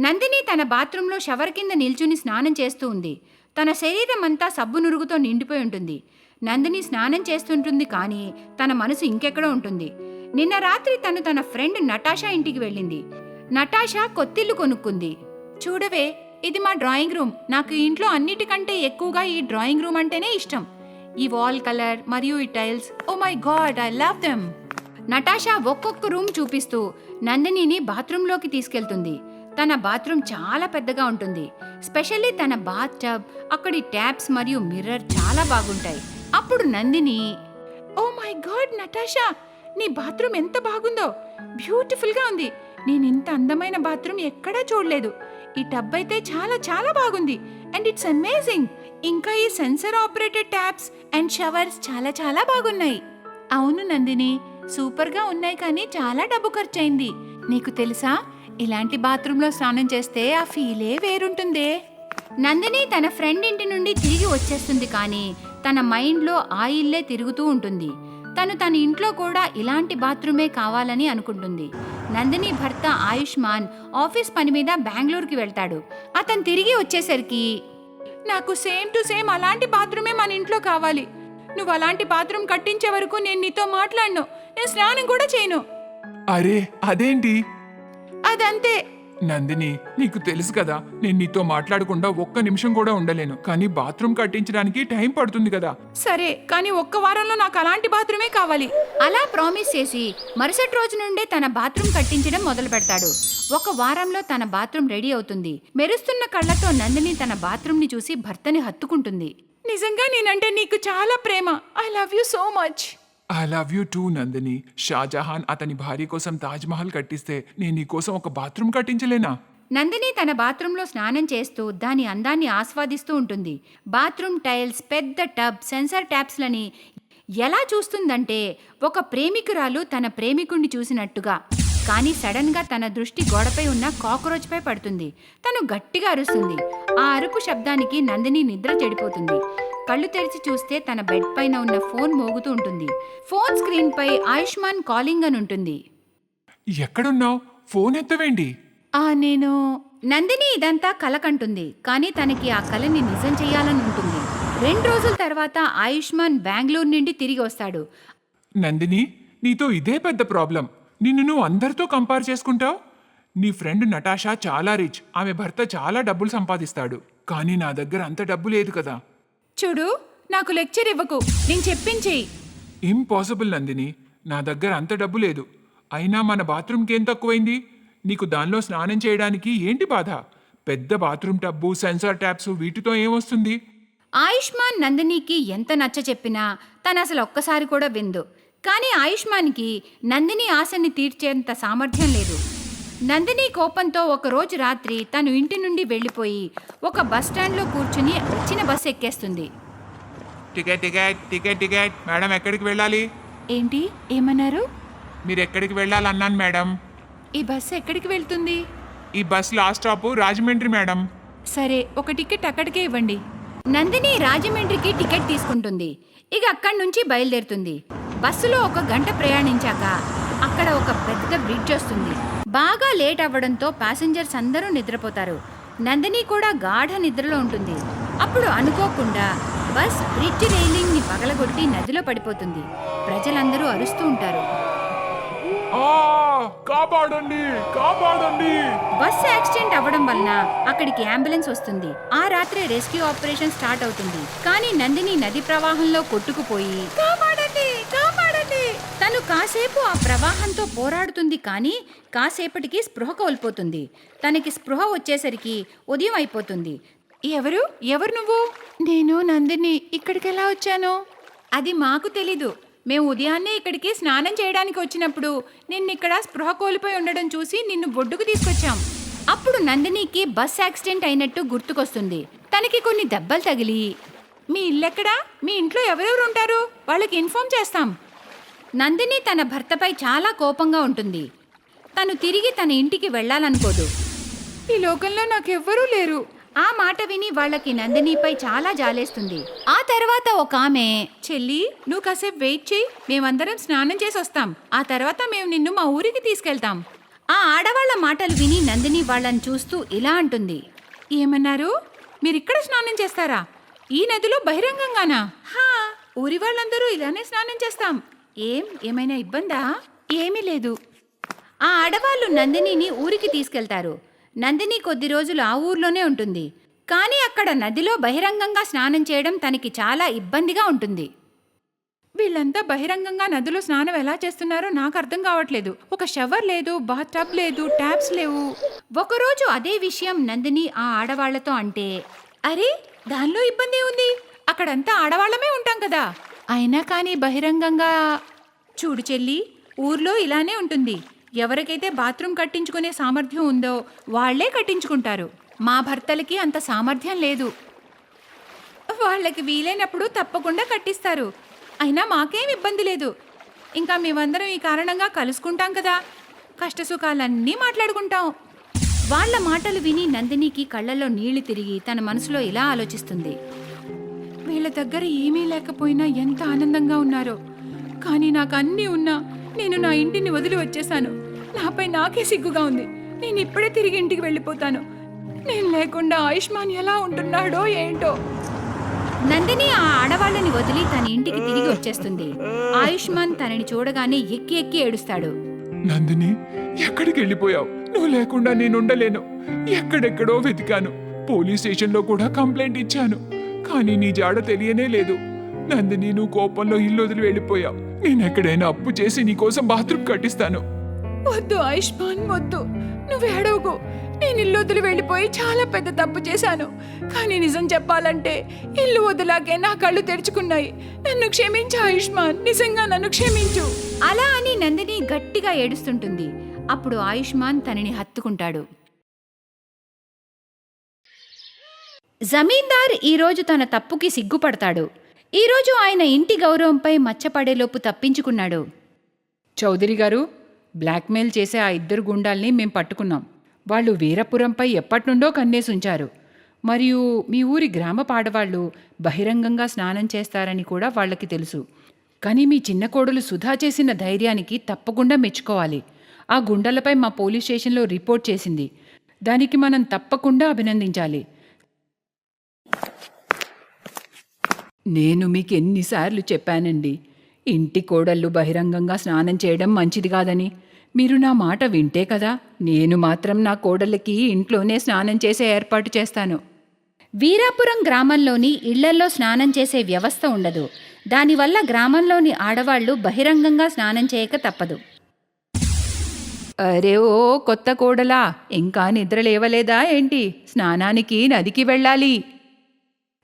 నందిని తన బాత్రూంలో షవర్ కింద నిల్చుని స్నానం చేస్తూ ఉంది. తన శరీరం అంతా సబ్బు నురుగుతో నిండిపోయి ఉంటుంది. నందిని స్నానం చేస్తుంటుంది, కానీ తన మనసు ఇంకెక్కడో ఉంటుంది. నిన్న రాత్రి తను తన ఫ్రెండ్ నటాషా ఇంటికి వెళ్ళింది. నటాషా కొత్తిల్లు కొనుక్కుంది. చూడవే, ఇది మా డ్రాయింగ్ రూమ్. నాకు ఈ ఇంట్లో అన్నిటికంటే ఎక్కువగా ఈ డ్రాయింగ్ రూమ్ అంటేనే ఇష్టం. ఈ వాల్ కలర్ మరియు ఈ tiles, oh my god, I love them. Natasha ఒక్కొక్క రూమ్ చూపిస్తూ నందినిని బాత్రూంలోకి తీసుకెళ్తుంది. తన బాత్రూమ్ చాలా పెద్దగా ఉంటుంది. స్పెషల్లీ తన బాత్ టబ్, అక్కడి ట్యాప్స్ మరియు మిర్రర్ చాలా బాగుంటాయి. అప్పుడు Nandini, oh my god Natasha, నీ బాత్రూమ్ ఎంత బాగుందో, బ్యూటిఫుల్ గా ఉంది. నేను ఇంత అందమైన బాత్రూమ్ ఎక్కడా చూడలేదు. ఈ టబ్ అయితే చాలా చాలా బాగుంది అండ్ ఇట్స్ అమేజింగ్. ఇంకా ఈ sensor operated taps and showers చాలా చాలా బాగున్నాయి. అవును నందిని, సూపర్ గా ఉన్నాయి, కానీ చాలా డబ్బు ఖర్చయింది. నీకు తెలుసా, ఇలాంటి బాత్రూంలో స్నానం చేస్తే ఆ ఫీలే వేరుంటుందే. నందిని తన ఫ్రెండ్ ఇంటి నుండి తిరిగి వచ్చేస్తుంది, కానీ తన మైండ్లో ఆ ఇల్లే తిరుగుతూ ఉంటుంది. తను తన ఇంట్లో కూడా ఇలాంటి బాత్రూమే కావాలని అనుకుంటుంది. నందిని భర్త ఆయుష్మాన్ ఆఫీస్ పని మీద బెంగళూరుకి వెళ్తాడు. అతను తిరిగి వచ్చేసరికి, నాకు సేమ్ టు సేమ్ అలాంటి బాత్రూమే మన ఇంట్లో కావాలి. నువ్వు అలాంటి బాత్రూమ్ కట్టించే వరకు నేను నీతో మాట్లాడను, నేను స్నానం కూడా చేయను. అరే అదేంటి అదంతే. నందిని, నీకు తెలుసు కదా, నేను నీతో మాట్లాడకుండా ఒక్క నిమిషం కూడా ఉండలేను. కానీ బాత్రూమ్ కట్టించడానికి టైం పడుతుంది కదా. సరే, కానీ ఒక్క వారంలో నాకు అలాంటి బాత్రూమే కావాలి. అలా ప్రామిస్ చేసి మరుసటి రోజు నుండే తన బాత్రూమ్ కట్టించడం మొదలు పెడతాడు. ఒక వారంలో తన బాత్రూమ్ రెడీ అవుతుంది. మెరుస్తున్న కళ్ళతో నందిని తన బాత్రూమ్ ని చూసి భర్తని హత్తుకుంటుంది. నిజంగా నేనంటే నీకు చాలా ప్రేమ. I love you so much. I love you too Nandini. Shahjahan అతని భార్య కోసం తాజ్ మహల్ కట్టిస్తే నేను నీ కోసం ఒక బాత్రూమ్ కట్టించలేనా? నందిని తన బాత్రూంలో స్నానం చేస్తూ దాని అందాన్ని ఆస్వాదిస్తూ ఉంటుంది. బాత్రూమ్ టైల్స్, పెద్ద టబ్, సెన్సార్ ట్యాప్స్లని ఎలా చూస్తుందంటే ఒక ప్రేమికురాలు తన ప్రేమికుణ్ణి చూసినట్టుగా. కానీ సడన్ గా తన దృష్టి గోడపై ఉన్న కాక్రోచ్ పై పడుతుంది. తను గట్టిగా అరుస్తుంది. ఆ అరుపు శబ్దానికి నందిని నిద్ర చెడిపోతుంది. కళ్ళు తెరిచి చూస్తే తన బెడ్ పైన ఉన్న ఫోన్ మోగుతూ ఉంటుంది. ఫోన్ స్క్రీన్ పై ఆయుష్మాన్ కాలింగ్ అని ఉంటుంది. ఎక్కడున్నావు? ఫోన్ ఎత్తవేంటి? నేను నందిని ఇదంతా కల కంటుంది, కానీ తనకి ఆ కలని నిజం చెయ్యాలని ఉంటుంది. 2 రోజుల తర్వాత ఆయుష్మాన్ బెంగళూరు నుండి తిరిగి వస్తాడు. నందిని, నీతో ఇదే పెద్ద ప్రాబ్లం. నిన్ను నువ్వు అందరితో కంపేర్ చేసుకుంటావు. నీ ఫ్రెండ్ నటాషా చాలా రిచ్, ఆమె భర్త చాలా డబ్బులు సంపాదిస్తాడు. కానీ నా దగ్గర అంత డబ్బు లేదు కదా. చూడు, నాకు లెక్చర్ ఇవ్వకు, నేను చెప్పించేయి. ఇంపాసిబుల్ నందిని, నా దగ్గర అంత డబ్బు లేదు. అయినా మన బాత్రూమ్కి ఏం తక్కువైంది? నీకు దానిలో స్నానం చేయడానికి ఏంటి బాధ? పెద్ద బాత్రూమ్ టబ్బు, సెన్సార్ ట్యాప్స్, వీటితో ఏమొస్తుంది? ఆయుష్మాన్ నందినికి ఎంత నచ్చ చెప్పినా తను అసలు ఒక్కసారి కూడా విందు. కానీ ఆయుష్మాన్కి నందిని ఆశని తీర్చేంత సామర్థ్యం లేదు. నందిని కోపంతో ఒకరోజు రాత్రి తను ఇంటి నుండి వెళ్ళిపోయి ఒక బస్ స్టాండ్లో కూర్చుని వచ్చిన బస్సు ఎక్కేస్తుంది. Ticket ticket ticket ticket madam, ఎక్కడికి వెళ్ళాలి? ఏంటి, ఏమన్నారు? మీరు ఎక్కడికి వెళ్ళాలన్నాను మేడం. ఈ బస్సు ఎక్కడికి వెళ్తుంది? ఈ bus last stop Rajahmundry madam. సరే, ఒక టికెట్ అక్కడికే ఇవ్వండి. నందిని రాజమండ్రికి టికెట్ తీసుకుంటుంది. ఇక అక్కడి నుంచి బయలుదేరుతుంది. బస్సులో 1 గంట ప్రయాణించాక అక్కడ ఒక పెద్ద బ్రిడ్జ్ వస్తుంది. బాగా లేట్ అవ్వడంతో ప్యాసింజర్స్ అందరూ నిద్రపోతారు. నందిని కూడా గాఢ నిద్రలో ఉంటుంది. అప్పుడు అనుకోకుండా బస్ బ్రిడ్జ్ రైలింగ్ ని పగలగొట్టి నదిలో పడిపోతుంది. ప్రజలందరూ అరుస్తూ ఉంటారు, కాపాడండి, కాపాడండి. బస్ యాక్సిడెంట్ అవ్వడం వలన అక్కడికి అంబులెన్స్ వస్తుంది. ఆ రాత్రి రెస్క్యూ ఆపరేషన్ స్టార్ట్ అవుతుంది. కానీ నందిని నది ప్రవాహంలో కొట్టుకుపోయి కాపాడండి, కాపాడండి. తను కాసేపు ఆ ప్రవాహంతో పోరాడుతుంది, కానీ కాసేపటికి స్పృహ కోల్పోతుంది. తనకి స్పృహ వచ్చేసరికి ఉదయం అయిపోతుంది. ఎవరు నువ్వు? నేను నందిని. ఇక్కడికి ఎలా వచ్చాను? అది మాకు తెలీదు. మేము ఉదయాన్నే ఇక్కడికి స్నానం చేయడానికి వచ్చినప్పుడు నిన్నిక్కడ స్పృహ కోల్పోయి ఉండడం చూసి నిన్ను ఒడ్డుకు తీసుకొచ్చాం. అప్పుడు నందినికి బస్ యాక్సిడెంట్ అయినట్టు గుర్తుకొస్తుంది. తనకి కొన్ని దెబ్బలు తగిలి, మీ ఇల్లెక్కడా? మీ ఇంట్లో ఎవరెవరు ఉంటారు? వాళ్ళకి ఇన్ఫార్మ్ చేస్తాం. నందిని తన భర్తపై చాలా కోపంగా ఉంటుంది. తను తిరిగి తన ఇంటికి వెళ్ళాలనుకోదు. ఈ లోకంలో నాకెవ్వరూ లేరు. ఆ మాట విని వాళ్ళకి నందినిపై చాలా జాలేస్తుంది. ఆ తర్వాత ఒక ఆమె, చెల్లి, నువ్వు కాసేపు వెయిట్ చేయి, మేమందరం స్నానం చేసి వస్తాం. ఆ తర్వాత మేము నిన్ను మా ఊరికి తీసుకెళ్తాం. ఆ ఆడవాళ్ల మాటలు విని నందిని వాళ్ళని చూస్తూ ఇలా అంటుంది. ఏమన్నారు? మీరిక్కడ స్నానం చేస్తారా? ఈ నదిలో బహిరంగంగానా? హా, ఊరి వాళ్ళందరూ ఇలానే స్నానం చేస్తాం. ఏమైనా ఇబ్బందా? ఏమీ లేదు. ఆ ఆడవాళ్ళు నందినిని ఊరికి తీసుకెళ్తారు. నందిని కొద్ది రోజులు ఆ ఊర్లోనే ఉంటుంది. కానీ అక్కడ నదిలో బహిరంగంగా స్నానం చేయడం తనకి చాలా ఇబ్బందిగా ఉంటుంది. వీళ్ళంతా బహిరంగంగా నదిలో స్నానం ఎలా చేస్తున్నారో నాకు అర్థం కావట్లేదు. ఒక షవర్ లేదు, బాత్ టబ్ లేదు, ట్యాప్స్ లేవు. ఒకరోజు అదే విషయం నందిని ఆ ఆడవాళ్లతో అంటే, అరే దానిలో ఇబ్బంది ఉంది, అక్కడంతా ఆడవాళ్ళమే ఉంటాం కదా. అయినా కానీ బహిరంగంగా చూడు చెల్లి, ఊర్లో ఇలానే ఉంటుంది. ఎవరికైతే బాత్రూమ్ కట్టించుకునే సామర్థ్యం ఉందో వాళ్లే కట్టించుకుంటారు. మా భర్తలకి అంత సామర్థ్యం లేదు. వాళ్ళకి వీలైనప్పుడు తప్పకుండా కట్టిస్తారు. అయినా మాకేం ఇబ్బంది లేదు. ఇంకా మేమందరం ఈ కారణంగా కలుసుకుంటాం కదా, కష్టసుఖాలన్నీ మాట్లాడుకుంటాం. వాళ్ళ మాటలు విని నందినికి కళ్ళల్లో నీళ్లు తిరిగి తన మనసులో ఇలా ఆలోచిస్తుంది. వీళ్ళ దగ్గర ఏమీ లేకపోయినా ఎంత ఆనందంగా ఉన్నారో. కానీ నాకు అన్నీ ఉన్నా నేను నా ఇంటిని వదిలి వచ్చేసాను. నాపై నాకే సిగ్గుగా ఉంది. నేను ఇప్పుడే తిరిగి ఇంటికి వెళ్ళిపోతాను. నేను లేకుండా ఆయుష్మాన్ ఎలా ఉంటున్నాడో ఏంటో. నందిని ఆ ఆడవాళ్ళని వదిలి తన ఇంటికి తిరిగి వచ్చేస్తుంది. ఆయుష్మాన్ తనని చూడగానే ఎక్కి ఎక్కి ఏడుస్తాడు. నందిని, ఎక్కడికి వెళ్ళిపోయావు? నువ్వు లేకుండా నేనుండలేను. ఎక్కడెక్కడో వెతికాను. పోలీస్ స్టేషన్లో కూడా కంప్లైంట్ ఇచ్చాను. కానీ నీ జాడ తెలియనే లేదు. నందిని, నువ్వు కోపంలో ఇల్లు వదిలి వెళ్ళిపోయావు. నేను ఎక్కడైనా అప్పు చేసి నీకోసం బాత్రూమ్ కట్టిస్తాను. వద్దు ఆయుష్మాన్, వద్దు. నువ్వు ఏడవకు. నేను ఇల్లు వదిలి వెళ్ళిపోయి చాలా పెద్ద తప్పు చేశాను. కానీ నిజం చెప్పాలంటే ఇల్లు వదిలాకే నా కళ్ళు తెరుచుకున్నాయి. నన్ను క్షమించు ఆయుష్మాన్, నిజంగా నన్ను క్షమించు. అలా అని నందిని గట్టిగా ఏడుస్తుంటుంది. అప్పుడు ఆయుష్మాన్ తనని హత్తుకుంటాడు. జమీందార్ ఈరోజు తన తప్పుకి సిగ్గుపడతాడు. ఈరోజు ఆయన ఇంటి గౌరవంపై మచ్చపడేలోపు తప్పించుకున్నాడు. చౌదరి గారు, బ్లాక్మెయిల్ చేసే ఆ 2 గుండాల్ని మేం పట్టుకున్నాం. వాళ్ళు వీరపురంపై ఎప్పటినుండో కన్నేసుంచారు. మరియు మీ ఊరి గ్రామ పాడవాళ్ళు బహిరంగంగా స్నానం చేస్తారని కూడా వాళ్ళకి తెలుసు. కానీ మీ చిన్న కోడలు సుధా చేసిన ధైర్యానికి తప్పకుండా మెచ్చుకోవాలి. ఆ గుండాలపై మా పోలీస్ స్టేషన్లో రిపోర్ట్ చేసింది. దానికి మనం తప్పకుండా అభినందించాలి. నేను మీకు ఎన్నిసార్లు చెప్పానండి, ఇంటి కోడళ్ళు బహిరంగంగా స్నానం చేయడం మంచిది కాదని. మీరు నా మాట వింటే కదా. నేను మాత్రం నా కోడళ్ళకి ఇంట్లోనే స్నానం చేసే ఏర్పాటు చేస్తాను. వీరాపురం గ్రామంలోని ఇళ్లల్లో స్నానం చేసే వ్యవస్థ ఉండదు. దానివల్ల గ్రామంలోని ఆడవాళ్లు బహిరంగంగా స్నానం చేయక తప్పదు. అరే ఓ కొత్త కోడలా, ఇంకా నిద్ర లేవలేదా ఏంటి? స్నానానికి నదికి వెళ్ళాలి.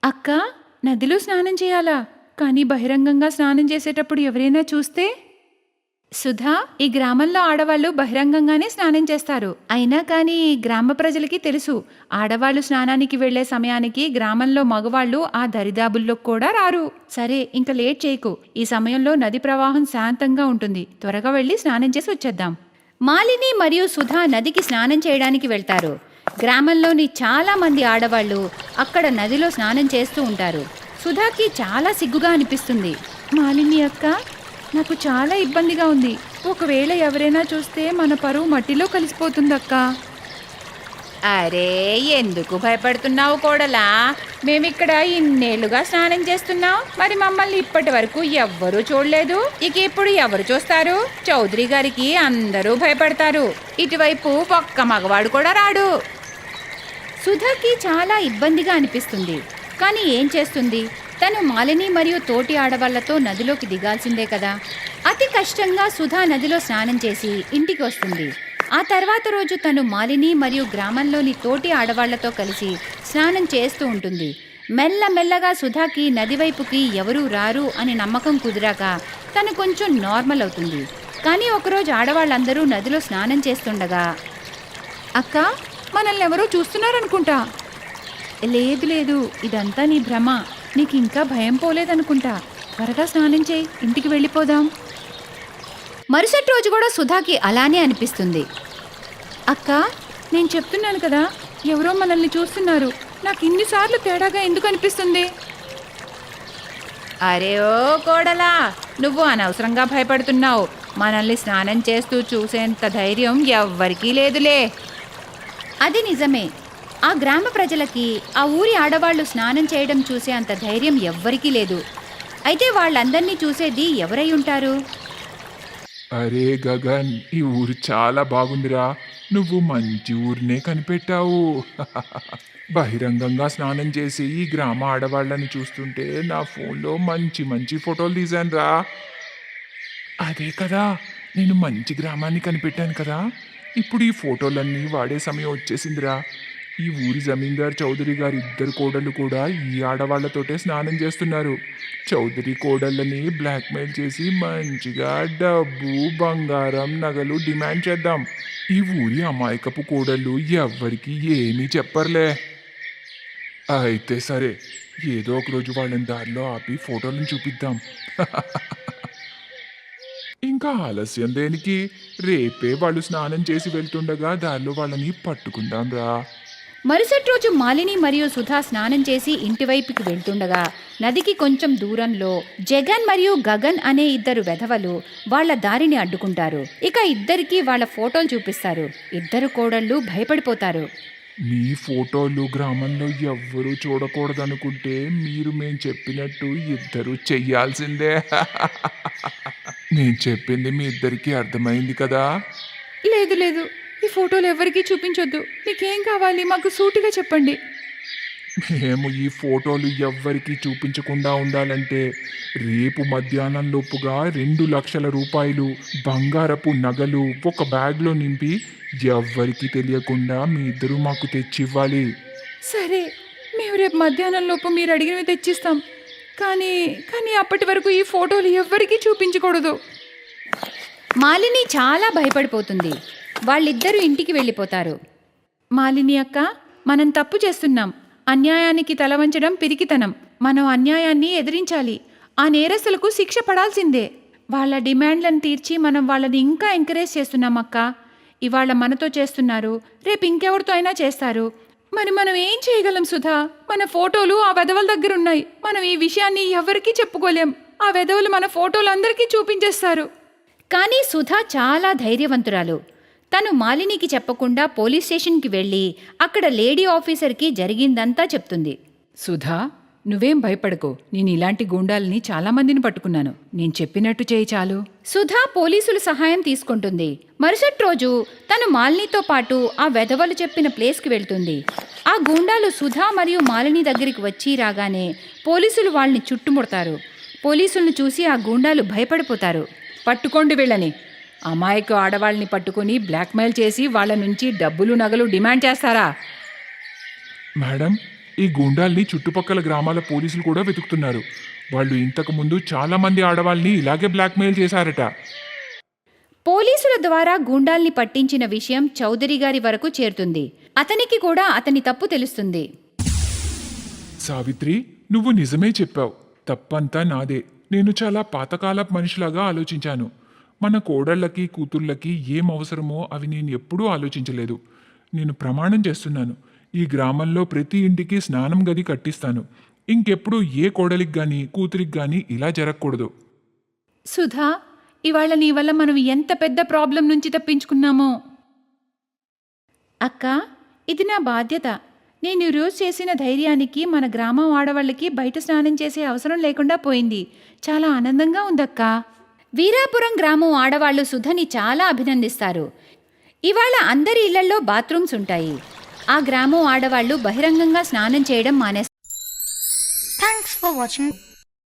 అక్క, నదిలో స్నానం చేయాలా? కానీ బహిరంగంగా స్నానం చేసేటప్పుడు ఎవరైనా చూస్తే? సుధా, ఈ గ్రామంలో ఆడవాళ్లు బహిరంగంగానే స్నానం చేస్తారు. అయినా కానీ గ్రామ ప్రజలకి తెలుసు, ఆడవాళ్లు స్నానానికి వెళ్లే సమయానికి గ్రామంలో మగవాళ్లు ఆ దరిదాపుల్లో కూడా రారు. సరే, ఇంకా లేట్ చేయకు. ఈ సమయంలో నది ప్రవాహం శాంతంగా ఉంటుంది. త్వరగా వెళ్ళి స్నానం చేసి వచ్చేద్దాం. మాలిని మరియు సుధా నదికి స్నానం చేయడానికి వెళ్తారు. గ్రామంలోని చాలా మంది ఆడవాళ్లు అక్కడ నదిలో స్నానం చేస్తూ ఉంటారు. సుధాకి చాలా సిగ్గుగా అనిపిస్తుంది. మాలిని అక్క, నాకు చాలా ఇబ్బందిగా ఉంది. ఒకవేళ ఎవరైనా చూస్తే మన పరువు మట్టిలో కలిసిపోతుందక్క. అరే, ఎందుకు భయపడుతున్నావు కోడలా? మేమిక్కడ ఇన్నేళ్లుగా స్నానం చేస్తున్నాం. మరి మమ్మల్ని ఇప్పటి వరకు ఎవ్వరూ చూడలేదు. ఇక ఇప్పుడు ఎవరు చూస్తారు? చౌదరి గారికి అందరూ భయపడతారు. ఇటువైపు ఒక్క మగవాడు కూడా రాడు. సుధాకి చాలా ఇబ్బందిగా అనిపిస్తుంది. కానీ ఏం చేస్తుంది? తను మాలిని మరియు తోటి ఆడవాళ్లతో నదిలోకి దిగాల్సిందే కదా. అతి కష్టంగా సుధా నదిలో స్నానం చేసి ఇంటికి వస్తుంది. ఆ తర్వాత రోజు తను మాలిని మరియు గ్రామంలోని తోటి ఆడవాళ్లతో కలిసి స్నానం చేస్తూ ఉంటుంది. మెల్లమెల్లగా సుధాకి నదివైపుకి ఎవరూ రారు అని నమ్మకం కుదిరాక తను కొంచెం నార్మల్ అవుతుంది. కానీ ఒకరోజు ఆడవాళ్ళందరూ నదిలో స్నానం చేస్తుండగా, అక్క, మనల్ని ఎవరో చూస్తున్నారనుకుంటా. లేదు లేదు, ఇదంతా నీ భ్రమ. నీకు ఇంకా భయం పోలేదనుకుంటా. త్వరగా స్నానం చేయి, ఇంటికి వెళ్ళిపోదాం. మరుసటి రోజు కూడా సుధాకి అలానే అనిపిస్తుంది. అక్క, నేను చెప్తున్నాను కదా, ఎవరో మనల్ని చూస్తున్నారు. నాకు ఇన్నిసార్లు తేడాగా ఎందుకు అనిపిస్తుంది? అరే ఓ కోడలా, నువ్వు అనవసరంగా భయపడుతున్నావు. మనల్ని స్నానం చేస్తూ చూసేంత ధైర్యం ఎవ్వరికీ లేదులే. అది నిజమే. ఆ గ్రామ ప్రజలకి ఆ ఊరి ఆడవాళ్లు స్నానం చేయడం చూసే అంత ధైర్యం ఎవ్వరికీ లేదు. అయితే వాళ్ళందర్నీ చూసేది ఎవరై ఉంటారు? అరే గగన్, ఈ ఊరు చాలా బాగుందిరా. నువ్వు మంచి ఊరినే కనిపెట్టావు. బహిరంగంగా స్నానం చేసి ఈ గ్రామ ఆడవాళ్ళని చూస్తుంటే నా ఫోన్లో మంచి మంచి ఫోటోలు తీశానురా. అదే కదా, నేను మంచి గ్రామాన్ని కనిపెట్టాను కదా. ఇప్పుడు ఈ ఫోటోలన్నీ వాడే సమయం వచ్చేసిందిరా. ఈ ఊరి జమీందార్ చౌదరి గారి ఇద్దరు కోడళ్ళు కూడా ఈ ఆడవాళ్లతోటే స్నానం చేస్తున్నారు. చౌదరి కోడళ్ళని బ్లాక్మెయిల్ చేసి మంచిగా డబ్బు, బంగారం, నగలు డిమాండ్ చేద్దాం. ఈ ఊరి అమాయకపు కోడళ్ళు ఎవ్వరికి ఏమీ చెప్పర్లే. అయితే సరే, ఏదో ఒక రోజు వాళ్ళని దారిలో ఆపి ఫోటోలను చూపిద్దాం. ఇంకా ఆలస్యం దేనికి? రేపే వాళ్ళు స్నానం చేసి వెళ్తుండగా దారిలో వాళ్ళని పట్టుకుందాం రా. మరుసటి రోజు మాలిని మరియు సుధా స్నానం చేసి ఇంటివైపుకి వెళ్తుండగా నదికి కొంచెం దూరంలో జగన్ మరియు గగన్ అనే ఇద్దరు వెధవలు వాళ్ళ దారిని అడ్డుకుంటారు. ఇక ఇద్దరికి వాళ్ళ ఫోటోలు చూపిస్తారు. ఇద్దరు కోడళ్ళు భయపడిపోతారు. మీ ఫోటోలు గ్రామంలో ఎవ్వరూ చూడకూడదనుకుంటే మీరు మేం చెప్పినట్టు ఇద్దరు చెయ్యాల్సిందే. నేను చెప్పింది మీ ఇద్దరికి అర్థమైంది కదా? లేదు లేదు, ఈ ఫోటోలు ఎవరికీ చూపించొద్దు. మీకేం కావాలి మాకు సూటిగా చెప్పండి. మేము ఈ ఫోటోలు ఎవ్వరికీ చూపించకుండా ఉండాలంటే రేపు మధ్యాహ్నం లోపుగా 2 లక్షల రూపాయలు బంగారపు నగలు ఒక బ్యాగ్లో నింపి ఎవ్వరికీ తెలియకుండా మీ ఇద్దరు మాకు తెచ్చివ్వాలి. సరే, మేము రేపు మధ్యాహ్నం లోపు మీరు అడిగినవి తెచ్చిస్తాం. కానీ కానీ అప్పటి వరకు ఈ ఫోటోలు ఎవ్వరికీ చూపించకూడదు. మాలిని చాలా భయపడిపోతుంది. వాళ్ళిద్దరూ ఇంటికి వెళ్ళిపోతారు. మాలిని అక్క, మనం తప్పు చేస్తున్నాం. అన్యాయానికి తల వంచడం పిరికితనం. మనం అన్యాయాన్ని ఎదిరించాలి. ఆ నేరస్తులకు శిక్ష పడాల్సిందే. వాళ్ళ డిమాండ్లను తీర్చి మనం వాళ్ళని ఇంకా ఎంకరేజ్ చేస్తున్నాం అక్క. ఇవాళ మనతో చేస్తున్నారు, రేపు ఇంకెవరితో అయినా చేస్తారు. మరి మనం ఏం చేయగలం సుధా? మన ఫోటోలు ఆ వెధవల దగ్గర ఉన్నాయి. మనం ఈ విషయాన్ని ఎవరికీ చెప్పుకోలేం. ఆ వెధవలు మన ఫోటోలు అందరికీ చూపించేస్తారు. కానీ సుధా చాలా ధైర్యవంతురాలు. తను మాలినికి చెప్పకుండా పోలీస్ స్టేషన్కి వెళ్ళి అక్కడ లేడీ ఆఫీసర్కి జరిగిందంతా చెప్తుంది. సుధా, నువ్వేం భయపడకు. నేను ఇలాంటి గూండాలని చాలామందిని పట్టుకున్నాను. నేను చెప్పినట్టు చేయి చాలు. సుధా పోలీసుల సహాయం తీసుకుంటుంది. మరుసటి రోజు తను మాలినితో పాటు ఆ వెధవలు చెప్పిన ప్లేస్కి వెళ్తుంది. ఆ గూండాలు సుధా మరియు మాలిని దగ్గరికి వచ్చి రాగానే పోలీసులు వాళ్ళని చుట్టుముడతారు. పోలీసులను చూసి ఆ గూండాలు భయపడిపోతారు. పట్టుకోండి వీళ్ళని. అమాయకు ఆడవాళ్ళని పట్టుకుని బ్లాక్మెయిల్ చేసి వాళ్ళ నుంచి డబ్బులు, నగలు డిమాండ్ చేస్తారా? మేడం, ఈ గూండాల్ని చుట్టుపక్కల గ్రామాల పోలీసులు కూడా వెతుకుతున్నారు. వాళ్ళు ఇంతకు ముందు చాలా మంది ఆడవాళ్ళని ఇలాగే బ్లాక్మెయిల్ చేశారట. పోలీసుల ద్వారా గూండాల్ని పట్టించిన విషయం చౌదరి గారి వరకు చేరుతుంది. అతనికి కూడా అతని తప్పు తెలుస్తుంది. సావిత్రి, నువ్వు నిజమే చెప్పావు. తప్పంతా నాదే. నేను చాలా పాతకాలపు మనిషిలాగా ఆలోచించాను. మన కోడళ్ళకి, కూతుళ్ళకి ఏం అవసరమో అవి నేను ఎప్పుడూ ఆలోచించలేదు. నేను ప్రమాణం చేస్తున్నాను, ఈ గ్రామంలో ప్రతి ఇంటికి స్నానం గది కట్టిస్తాను. ఇంకెప్పుడు ఏ కోడలికి కానీ కూతురికి కానీ ఇలా జరగకూడదు. సుధా, ఇవాళ నీ వల్ల మనం ఎంత పెద్ద ప్రాబ్లం నుంచి తప్పించుకున్నామో. అక్క, ఇది నా బాధ్యత. నేను ఈరోజు చేసిన ధైర్యానికి మన గ్రామం ఆడవాళ్ళకి బయట స్నానం చేసే అవసరం లేకుండా పోయింది. చాలా ఆనందంగా ఉందక్క. వీరాపురం గ్రామం ఆడవాళ్లు సుధని చాలా అభినందిస్తారు. ఇవాళ అందరి ఇళ్లల్లో బాత్రూమ్స్ ఉంటాయి. ఆ గ్రామం ఆడవాళ్లు బహిరంగంగా స్నానం చేయడం మానేస్తారు. Thanks for watching.